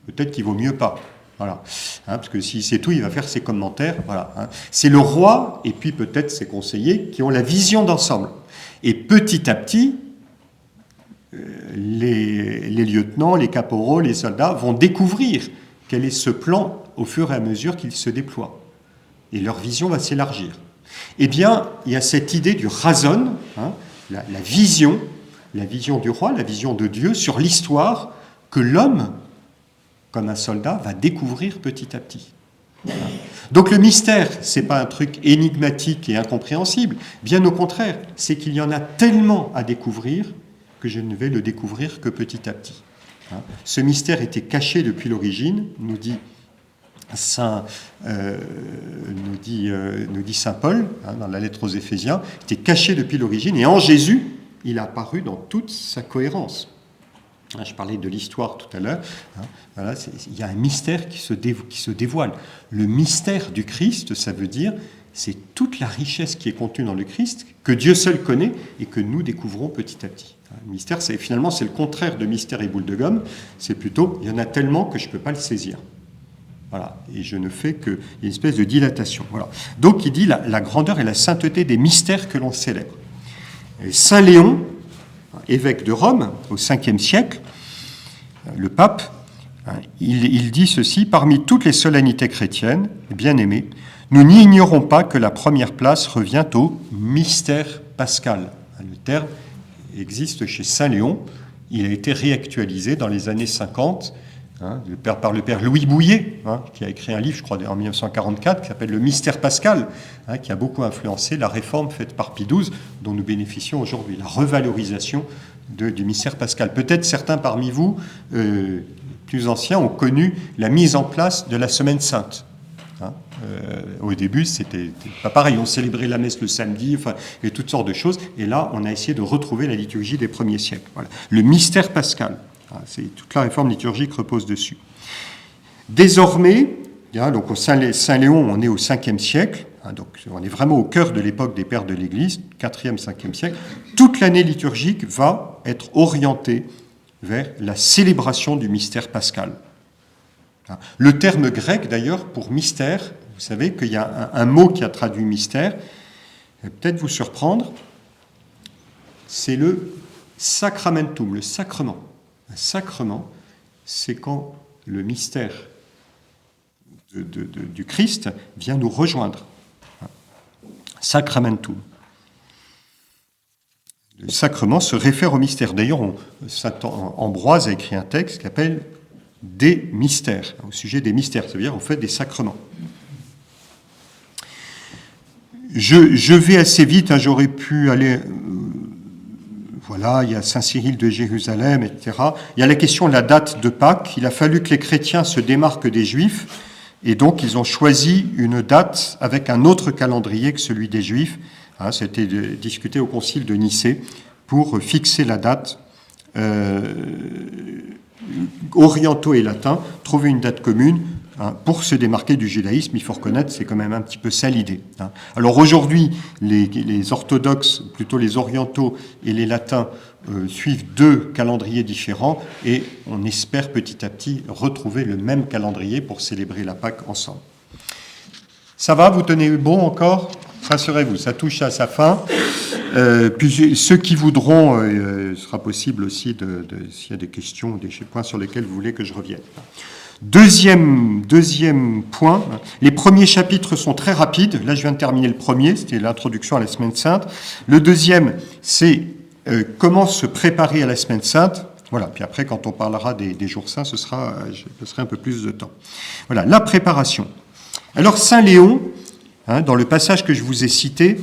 Peut-être qu'il vaut mieux pas. Voilà. Parce que s'il sait tout, il va faire ses commentaires. Voilà. C'est le roi, et puis peut-être ses conseillers, qui ont la vision d'ensemble. Et petit à petit, les lieutenants, les caporaux, les soldats vont découvrir quel est ce plan au fur et à mesure qu'il se déploie. Et leur vision va s'élargir. Eh bien, il y a cette idée du razon, la vision du roi, la vision de Dieu sur l'histoire que l'homme, comme un soldat, va découvrir petit à petit. Donc le mystère, ce n'est pas un truc énigmatique et incompréhensible. Bien au contraire, c'est qu'il y en a tellement à découvrir que je ne vais le découvrir que petit à petit. Ce mystère était caché depuis l'origine, nous dit saint Paul, dans la lettre aux Éphésiens, était caché depuis l'origine, et en Jésus, il a apparu dans toute sa cohérence. Je parlais de l'histoire tout à l'heure. Il y a un mystère qui se dévoile. Le mystère du Christ, ça veut dire c'est toute la richesse qui est contenue dans le Christ, que Dieu seul connaît et que nous découvrons petit à petit. Le mystère, finalement, c'est le contraire de mystère et boule de gomme, c'est plutôt, il y en a tellement que je ne peux pas le saisir. Voilà, et je ne fais qu'il y a une espèce de dilatation. Voilà. Donc il dit la grandeur et la sainteté des mystères que l'on célèbre. Et Saint Léon, évêque de Rome, au 5e siècle, le pape, il dit ceci: parmi toutes les solennités chrétiennes, bien-aimés, nous n'ignorons pas que la première place revient au mystère pascal. Le terme existe chez Saint Léon, il a été réactualisé dans les années 50 par le père Louis Bouillet, qui a écrit un livre, je crois, en 1944, qui s'appelle Le mystère pascal, qui a beaucoup influencé la réforme faite par Pie XII, dont nous bénéficions aujourd'hui, la revalorisation du mystère pascal. Peut-être certains parmi vous, plus anciens, ont connu la mise en place de la Semaine Sainte. Au début, c'était pas pareil. On célébrait la messe le samedi, et toutes sortes de choses. Et là, on a essayé de retrouver la liturgie des premiers siècles. Voilà. Le mystère pascal. Toute la réforme liturgique repose dessus. Désormais, donc Saint Léon, on est au 5e siècle, donc on est vraiment au cœur de l'époque des pères de l'Église, 4e, 5e siècle. Toute l'année liturgique va être orientée vers la célébration du mystère pascal. Le terme grec, d'ailleurs, pour mystère, vous savez qu'il y a un mot qui a traduit mystère, peut-être vous surprendre, c'est le sacramentum, le sacrement. Un sacrement, c'est quand le mystère du Christ vient nous rejoindre. Sacramentum. Le sacrement se réfère au mystère. D'ailleurs, saint Ambroise a écrit un texte qui s'appelle des mystères, au sujet des mystères, c'est-à-dire en fait des sacrements. Je vais assez vite, j'aurais pu aller... Voilà, il y a Saint Cyril de Jérusalem, etc. Il y a la question de la date de Pâques. Il a fallu que les chrétiens se démarquent des Juifs, et donc ils ont choisi une date avec un autre calendrier que celui des Juifs. C'était discuté au concile de Nicée pour fixer la date. Orientaux et latins, trouver une date commune pour se démarquer du judaïsme. Il faut reconnaître, c'est quand même un petit peu ça l'idée. Alors aujourd'hui, les orthodoxes, plutôt les orientaux et les latins, suivent deux calendriers différents et on espère petit à petit retrouver le même calendrier pour célébrer la Pâque ensemble. Ça va, vous tenez bon encore ? Rassurez-vous, ça touche à sa fin. Puis ceux qui voudront, ce sera possible aussi, s'il y a des questions, des points sur lesquels vous voulez que je revienne. Deuxième point, les premiers chapitres sont très rapides. Là, je viens de terminer le premier, c'était l'introduction à la Semaine Sainte. Le deuxième, c'est comment se préparer à la Semaine Sainte. Voilà, puis après, quand on parlera des jours saints, je passerai un peu plus de temps. Voilà, la préparation. Alors, Saint Léon, dans le passage que je vous ai cité,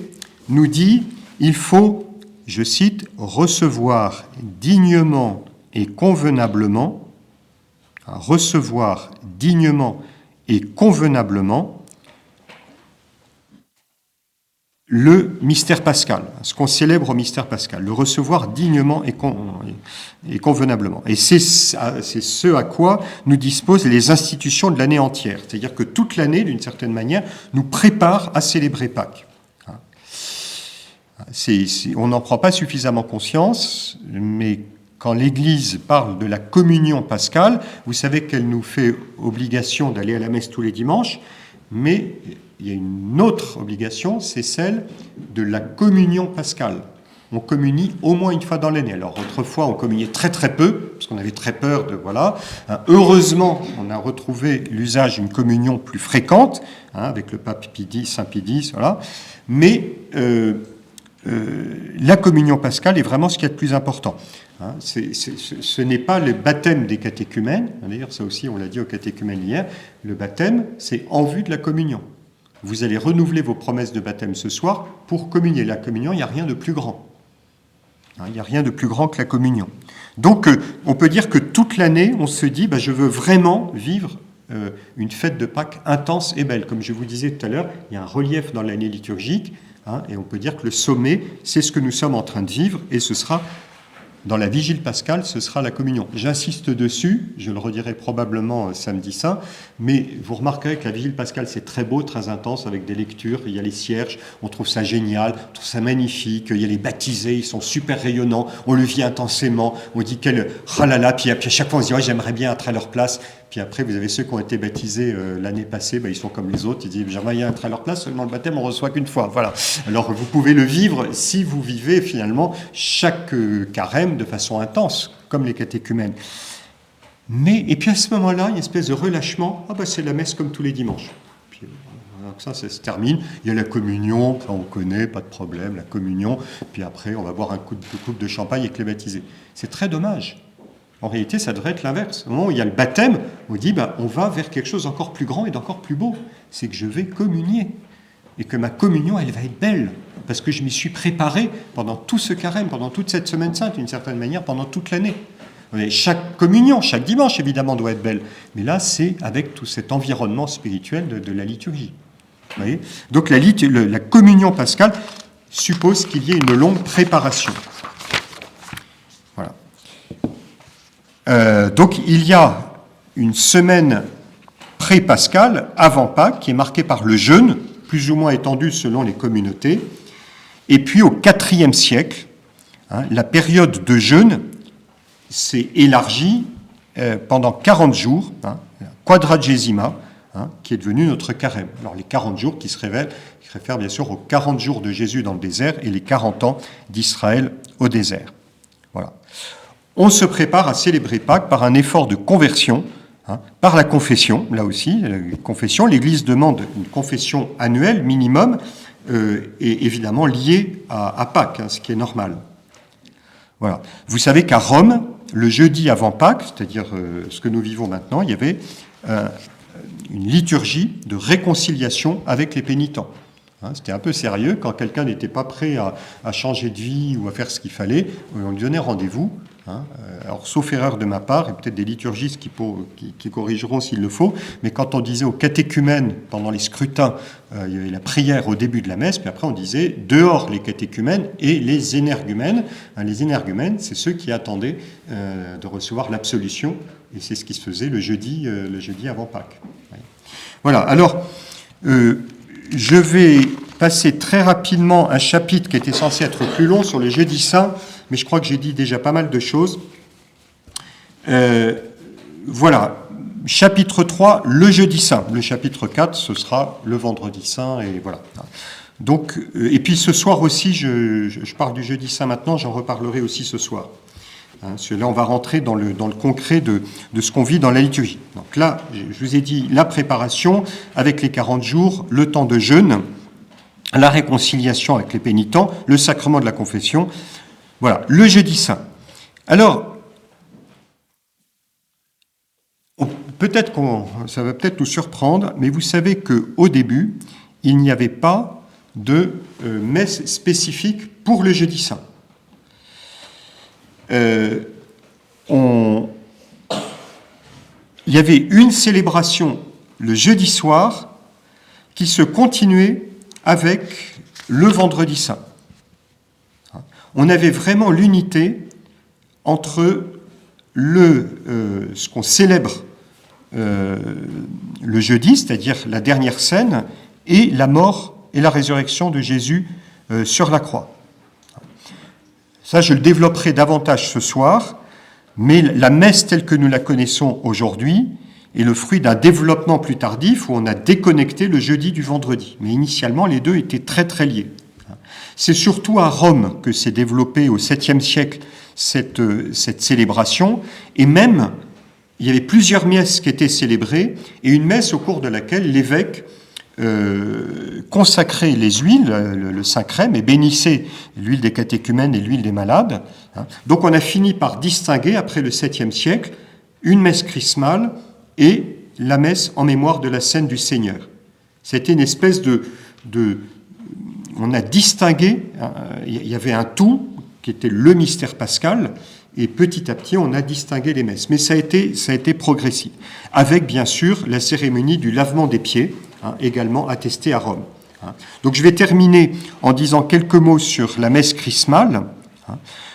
nous dit « Il faut, je cite, recevoir dignement et convenablement, le mystère pascal, ce qu'on célèbre au mystère pascal, le recevoir dignement et convenablement. Et c'est ce à quoi nous disposent les institutions de l'année entière. C'est-à-dire que toute l'année, d'une certaine manière, nous prépare à célébrer Pâques. On n'en prend pas suffisamment conscience, mais quand l'Église parle de la communion pascale, vous savez qu'elle nous fait obligation d'aller à la messe tous les dimanches, mais il y a une autre obligation, c'est celle de la communion pascale. On communie au moins une fois dans l'année. Alors autrefois, on communiait très très peu, parce qu'on avait très peur de... Voilà. Heureusement, on a retrouvé l'usage d'une communion plus fréquente, avec le pape Saint Pie X, voilà. Mais la communion pascale est vraiment ce qu'il y a de plus important. Ce n'est pas le baptême des catéchumènes, d'ailleurs ça aussi on l'a dit aux catéchumènes hier, le baptême c'est en vue de la communion. Vous allez renouveler vos promesses de baptême ce soir pour communier. La communion, il n'y a rien de plus grand. Il n'y a rien de plus grand que la communion. Donc on peut dire que toute l'année on se dit je veux vraiment vivre une fête de Pâques intense et belle. Comme je vous disais tout à l'heure, il y a un relief dans l'année liturgique, et on peut dire que le sommet, c'est ce que nous sommes en train de vivre, et ce sera dans la vigile pascale, ce sera la communion. J'insiste dessus, je le redirai probablement samedi saint, mais vous remarquerez que la vigile pascale, c'est très beau, très intense, avec des lectures, il y a les cierges, on trouve ça génial, on trouve ça magnifique, il y a les baptisés, ils sont super rayonnants, on le vit intensément, on dit quel ralala, puis à chaque fois on se dit ouais, j'aimerais bien être à leur place. Puis après, vous avez ceux qui ont été baptisés l'année passée, ils sont comme les autres, ils disent j'aimerais bien être à leur place, seulement le baptême on ne reçoit qu'une fois. Voilà. Alors vous pouvez le vivre si vous vivez finalement chaque carême de façon intense, comme les catéchumènes. Et puis à ce moment-là, il y a une espèce de relâchement, c'est la messe comme tous les dimanches. Puis, ça se termine, il y a la communion, ça on connaît, pas de problème, la communion, puis après on va boire un coupe de champagne avec les baptisés. C'est très dommage. En réalité, ça devrait être l'inverse. Au moment où il y a le baptême, on dit on va vers quelque chose d'encore plus grand et d'encore plus beau. C'est que je vais communier. Et que ma communion, elle va être belle. Parce que je m'y suis préparé pendant tout ce carême, pendant toute cette semaine sainte, d'une certaine manière, pendant toute l'année. Chaque communion, chaque dimanche, évidemment, doit être belle. Mais là, c'est avec tout cet environnement spirituel de la liturgie. Vous voyez ? Donc la communion pascale suppose qu'il y ait une longue préparation. Voilà. Donc il y a une semaine pré-pascale, avant Pâques, qui est marquée par le jeûne, plus ou moins étendu selon les communautés. Et puis au IVe siècle, la période de jeûne s'est élargie pendant 40 jours, la quadragesima, qui est devenue notre carême. Alors les 40 jours qui se réfèrent bien sûr aux 40 jours de Jésus dans le désert et les 40 ans d'Israël au désert. Voilà. On se prépare à célébrer Pâques par un effort de conversion, par la confession, là aussi, confession. L'Église demande une confession annuelle minimum, et évidemment liée à Pâques, ce qui est normal. Voilà. Vous savez qu'à Rome, le jeudi avant Pâques, c'est-à-dire ce que nous vivons maintenant, il y avait une liturgie de réconciliation avec les pénitents. C'était un peu sérieux. Quand quelqu'un n'était pas prêt à changer de vie ou à faire ce qu'il fallait, on lui donnait rendez-vous. Alors, sauf erreur de ma part, et peut-être des liturgistes qui corrigeront s'il le faut, mais quand on disait aux catéchumènes, pendant les scrutins, il y avait la prière au début de la messe, puis après on disait dehors les catéchumènes et les énergumènes. Les énergumènes, c'est ceux qui attendaient de recevoir l'absolution, et c'est ce qui se faisait le jeudi avant Pâques. Voilà, alors, je vais passer très rapidement un chapitre qui était censé être plus long sur le jeudi saint, mais je crois que j'ai dit déjà pas mal de choses. Voilà, chapitre 3, le jeudi saint. Le chapitre 4, ce sera le vendredi saint, et voilà. Donc, et puis ce soir aussi, je parle du jeudi saint maintenant, j'en reparlerai aussi ce soir. Parce que là, on va rentrer dans le concret de ce qu'on vit dans la liturgie. Donc là, je vous ai dit la préparation avec les 40 jours, le temps de jeûne, la réconciliation avec les pénitents, le sacrement de la confession. Voilà, le jeudi saint. Alors, ça va peut-être nous surprendre, mais vous savez qu'au début, il n'y avait pas de messe spécifique pour le jeudi saint. Il y avait une célébration le jeudi soir qui se continuait avec le vendredi saint. On avait vraiment l'unité entre ce qu'on célèbre le jeudi, c'est-à-dire la dernière scène, et la mort et la résurrection de Jésus sur la croix. Ça, je le développerai davantage ce soir, mais la messe telle que nous la connaissons aujourd'hui est le fruit d'un développement plus tardif où on a déconnecté le jeudi du vendredi. Mais initialement, les deux étaient très très liés. C'est surtout à Rome que s'est développée au 7e siècle cette célébration, et même, il y avait plusieurs messes qui étaient célébrées, et une messe au cours de laquelle l'évêque consacrait les huiles, le Saint-Crème, et bénissait l'huile des catéchumènes et l'huile des malades. Donc on a fini par distinguer, après le 7e siècle, une messe chrismale et la messe en mémoire de la scène du Seigneur. C'était une espèce on a distingué, il y avait un tout, qui était le mystère pascal, et petit à petit, on a distingué les messes. Mais ça a été progressif, avec bien sûr la cérémonie du lavement des pieds, également attestée à Rome. Donc je vais terminer en disant quelques mots sur la messe chrismale.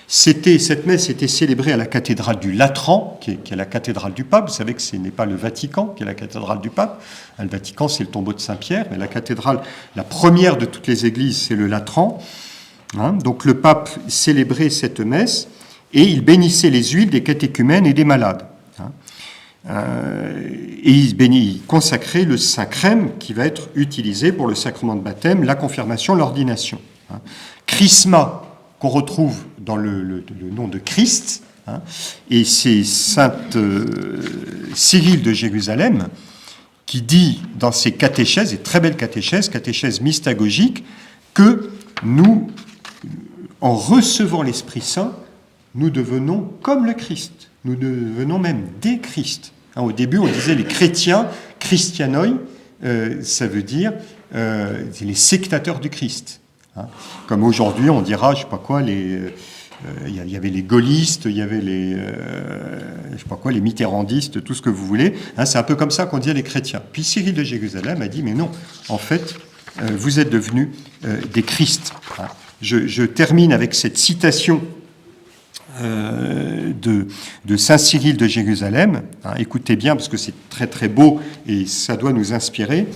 Cette messe était célébrée à la cathédrale du Latran, qui est la cathédrale du pape. Vous savez que ce n'est pas le Vatican qui est la cathédrale du pape. Le Vatican, c'est le tombeau de Saint-Pierre, mais la cathédrale, la première de toutes les églises, c'est le Latran. Donc le pape célébrait cette messe et il bénissait les huiles des catéchumènes et des malades. Et il consacrait le Saint-Crème qui va être utilisé pour le sacrement de baptême, la confirmation, l'ordination. Chrisma, qu'on retrouve dans le nom de Christ, et c'est sainte Cyril de Jérusalem qui dit dans ses catéchèses, et très belles catéchèses mystagogiques, que nous, en recevant l'Esprit Saint, nous devenons comme le Christ. Nous devenons même des Christ. Au début, on disait les chrétiens, christianoi, ça veut dire les sectateurs du Christ. Comme aujourd'hui, on dira, je sais pas quoi, il y avait les gaullistes, il y avait les, je sais pas quoi, les mitterrandistes, tout ce que vous voulez. C'est un peu comme ça qu'on dit les chrétiens. Puis Cyril de Jérusalem a dit, mais non, en fait, vous êtes devenus des Christ. Je termine avec cette citation de Saint Cyril de Jérusalem. Écoutez bien, parce que c'est très très beau et ça doit nous inspirer.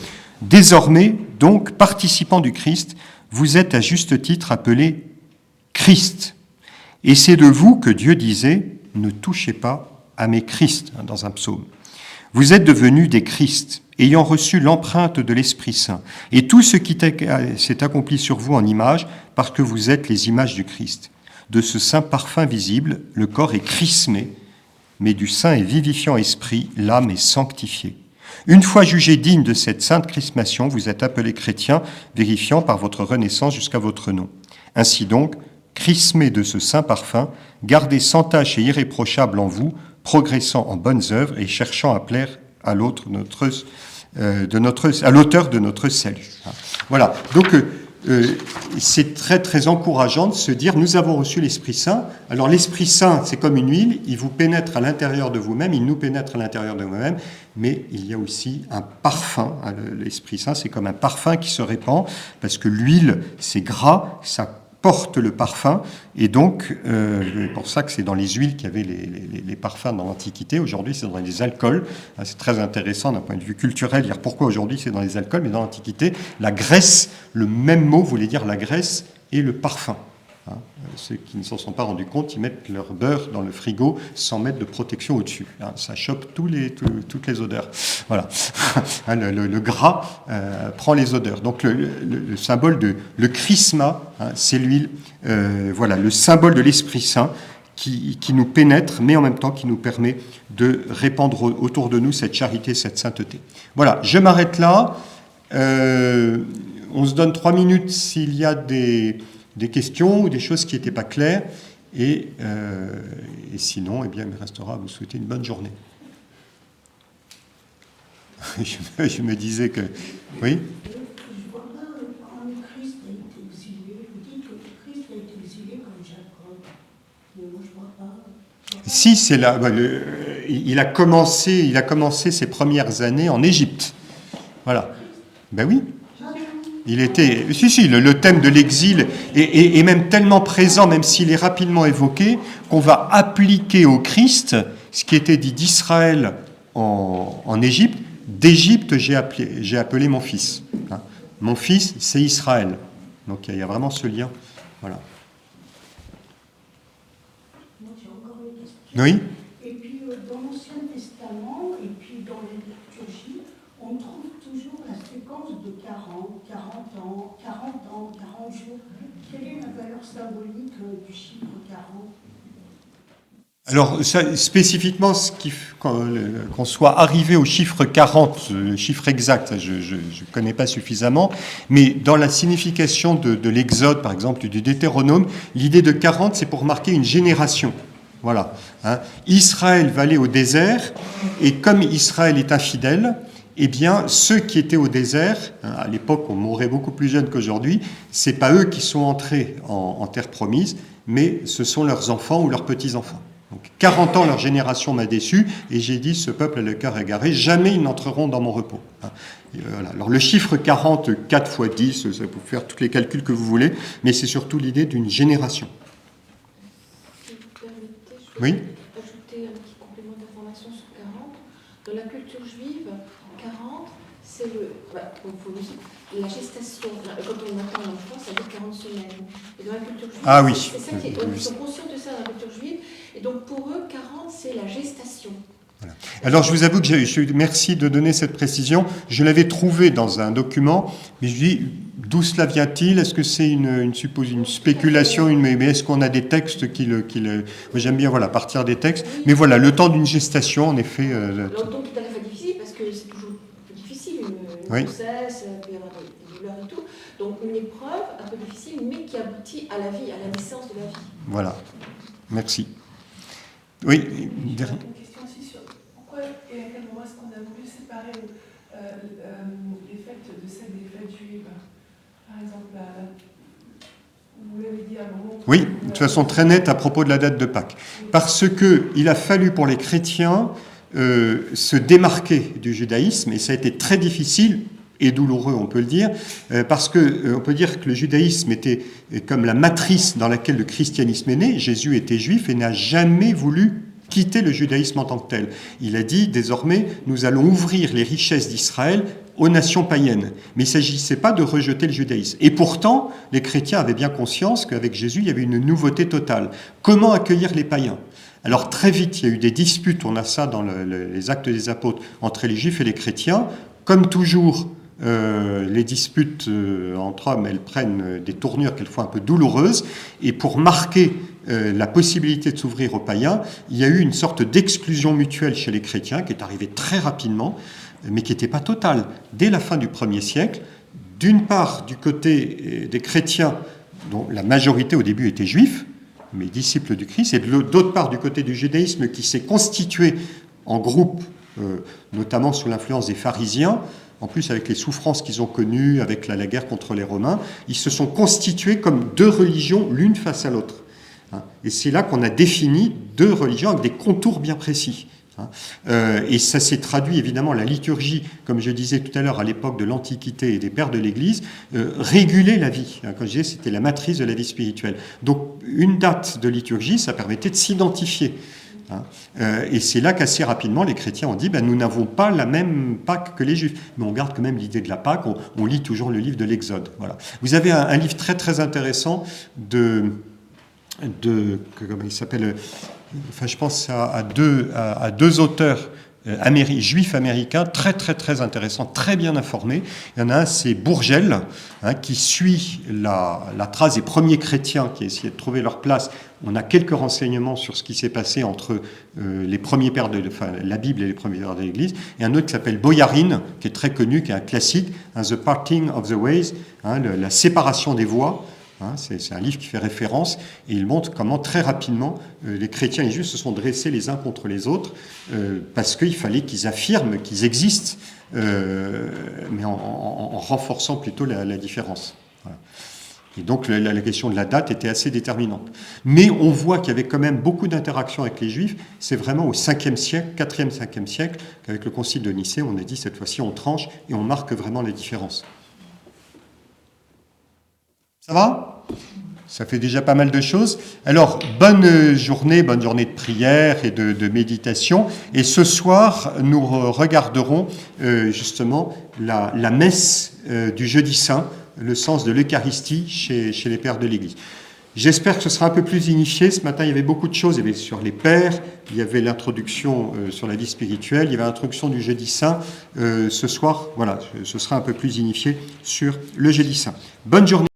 Désormais, donc, participants du Christ, vous êtes à juste titre appelés Christ. Et c'est de vous que Dieu disait, ne touchez pas à mes Christ, dans un psaume. Vous êtes devenus des Christ, ayant reçu l'empreinte de l'Esprit Saint, et tout ce qui s'est accompli sur vous en images, parce que vous êtes les images du Christ. De ce saint parfum visible, le corps est chrismé, mais du saint et vivifiant esprit, l'âme est sanctifiée. Une fois jugé digne de cette sainte chrismation, vous êtes appelés chrétiens, vérifiant par votre renaissance jusqu'à votre nom. Ainsi donc, chrismés de ce saint parfum, gardez sans tache et irréprochable en vous, progressant en bonnes œuvres et cherchant à plaire à l'auteur de notre salut. Voilà, donc c'est très très encourageant de se dire nous avons reçu l'Esprit Saint. Alors l'Esprit Saint, c'est comme une huile, il vous pénètre à l'intérieur de vous-même, il nous pénètre à l'intérieur de vous-même, mais il y a aussi un parfum. L'Esprit Saint, c'est comme un parfum qui se répand, parce que l'huile, c'est gras, ça porte le parfum, et donc c'est pour ça que c'est dans les huiles qu'il y avait les parfums dans l'Antiquité. Aujourd'hui, c'est dans les alcools. C'est très intéressant d'un point de vue culturel, dire pourquoi aujourd'hui c'est dans les alcools, mais dans l'Antiquité, la graisse, le même mot voulait dire la graisse et le parfum. Ceux qui ne s'en sont pas rendus compte, ils mettent leur beurre dans le frigo sans mettre de protection au-dessus. Ça chope toutes les odeurs. Voilà. Le gras prend les odeurs. Donc le symbole de le chrisma, c'est l'huile. Voilà, le symbole de l'Esprit Saint qui nous pénètre, mais en même temps qui nous permet de répandre autour de nous cette charité, cette sainteté. Voilà, je m'arrête là. On se donne 3 minutes s'il y a des questions ou des choses qui n'étaient pas claires. Et sinon, eh bien, il me restera à vous souhaiter une bonne journée. Je me disais que... Oui ? Je vois pas quand le Christ a été exilé. Vous dites que le Christ a été exilé comme Jacob. Mais moi, je vois pas. Si, c'est là. Il a commencé ses premières années en Égypte. Voilà. Ben oui. Il était, le thème de l'exil est même tellement présent, même s'il est rapidement évoqué, qu'on va appliquer au Christ ce qui était dit d'Israël en Égypte. D'Égypte, j'ai appelé mon fils. Mon fils, c'est Israël. Donc il y a vraiment ce lien. Voilà. Moi, j'ai encore une question. Oui. Et puis, dans l'Ancien Testament, et puis dans les liturgies, on trouve toujours la séquence de 40 ans, 40 jours. Quelle est la valeur symbolique du chiffre 40 ? Alors, ça, spécifiquement, qu'on soit arrivé au chiffre 40, le chiffre exact, je ne connais pas suffisamment, mais dans la signification de l'Exode, par exemple, du Deutéronome, l'idée de 40, c'est pour marquer une génération. Voilà. Israël va aller au désert, et comme Israël est infidèle, eh bien, ceux qui étaient au désert, à l'époque, on mourrait beaucoup plus jeunes qu'aujourd'hui, c'est pas eux qui sont entrés en terre promise, mais ce sont leurs enfants ou leurs petits-enfants. Donc, 40 ans, leur génération m'a déçu, et j'ai dit, ce peuple a le cœur égaré, jamais ils n'entreront dans mon repos. Voilà. Alors, le chiffre 40, 4 fois 10, ça peut faire tous les calculs que vous voulez, mais c'est surtout l'idée d'une génération. Oui. Ajouter un petit complément d'information sur 40. Dans la culture juive, 40, c'est la gestation. Quand on attend l'enfant, ça dure 40 semaines. Et dans la culture juive, ah oui. c'est ça qui est, ils sont conscients de ça dans la culture juive. Et donc pour eux, 40, c'est la gestation. Voilà. Alors je vous avoue que merci de donner cette précision. Je l'avais trouvé dans un document, mais je dis d'où cela vient-il? Est-ce que c'est une spéculation, mais est-ce qu'on a des textes qui le... Moi, j'aime bien partir des textes. Oui. Mais voilà, le temps d'une gestation, en effet... Longtemps tout à la fois difficile, parce que c'est toujours difficile, une grossesse, il peut y avoir des douleurs et tout. Donc une épreuve un peu difficile, mais qui aboutit à la vie, à la naissance de la vie. Voilà. Merci. Oui. Une question aussi sur pourquoi et à quel moment est-ce qu'on a voulu séparer les fêtes de celles des fêtes juives. Par exemple, vous l'avez dit à un moment... Oui, de façon très nette à propos de la date de Pâques. Parce qu'il a fallu pour les chrétiens se démarquer du judaïsme, et ça a été très difficile et douloureux, on peut le dire, parce qu'on peut dire que le judaïsme était comme la matrice dans laquelle le christianisme est né. Jésus était juif et n'a jamais voulu quitter le judaïsme en tant que tel. Il a dit, désormais, nous allons ouvrir les richesses d'Israël aux nations païennes. Mais il ne s'agissait pas de rejeter le judaïsme. Et pourtant, les chrétiens avaient bien conscience qu'avec Jésus, il y avait une nouveauté totale. Comment accueillir les païens ? Alors très vite, il y a eu des disputes, on a ça dans les Actes des Apôtres, entre les Juifs et les chrétiens. Comme toujours, les disputes entre hommes, elles prennent des tournures quelquefois un peu douloureuses. Et pour marquer la possibilité de s'ouvrir aux païens, il y a eu une sorte d'exclusion mutuelle chez les chrétiens qui est arrivée très rapidement, mais qui n'était pas totale. Dès la fin du 1er siècle, d'une part du côté des chrétiens, dont la majorité au début était juifs, mais disciples du Christ, et d'autre part du côté du judaïsme qui s'est constitué en groupe, notamment sous l'influence des pharisiens, en plus avec les souffrances qu'ils ont connues, avec la guerre contre les Romains, ils se sont constitués comme deux religions l'une face à l'autre. Et c'est là qu'on a défini deux religions avec des contours bien précis. Et ça s'est traduit évidemment, la liturgie, comme je disais tout à l'heure, à l'époque de l'Antiquité et des pères de l'Église, régulait la vie. Comme je disais, c'était la matrice de la vie spirituelle. Donc une date de liturgie, ça permettait de s'identifier. Et c'est là qu'assez rapidement les chrétiens ont dit nous n'avons pas la même Pâque que les Juifs, mais on garde quand même l'idée de la Pâque, on lit toujours le livre de l'Exode. Voilà. Vous avez un livre très très intéressant comment il s'appelle, je pense à deux auteurs juifs américains très très très intéressants, très bien informés. Il y en a un, c'est Bourgel, qui suit la trace des premiers chrétiens qui essayaient de trouver leur place. On a quelques renseignements sur ce qui s'est passé entre les premiers pères la Bible et les premiers pères de l'Église. Et un autre qui s'appelle Boyarin, qui est très connu, qui est un classique, The Parting of the Ways, la séparation des voies. C'est un livre qui fait référence et il montre comment très rapidement les chrétiens et les juifs se sont dressés les uns contre les autres parce qu'il fallait qu'ils affirment qu'ils existent, mais en renforçant plutôt la différence. Voilà. Et donc la question de la date était assez déterminante. Mais on voit qu'il y avait quand même beaucoup d'interactions avec les juifs. C'est vraiment au 5e siècle, 4e, 5e siècle, qu'avec le concile de Nicée, on a dit cette fois-ci on tranche et on marque vraiment les différences. Ça va ? Ça fait déjà pas mal de choses. Alors, bonne journée de prière et de méditation. Et ce soir, nous regarderons justement la messe du jeudi saint, le sens de l'Eucharistie chez les pères de l'Église. J'espère que ce sera un peu plus unifié. Ce matin, il y avait beaucoup de choses. Il y avait sur les pères, il y avait l'introduction sur la vie spirituelle, il y avait l'introduction du jeudi saint. Ce soir, voilà, ce sera un peu plus unifié sur le jeudi saint. Bonne journée.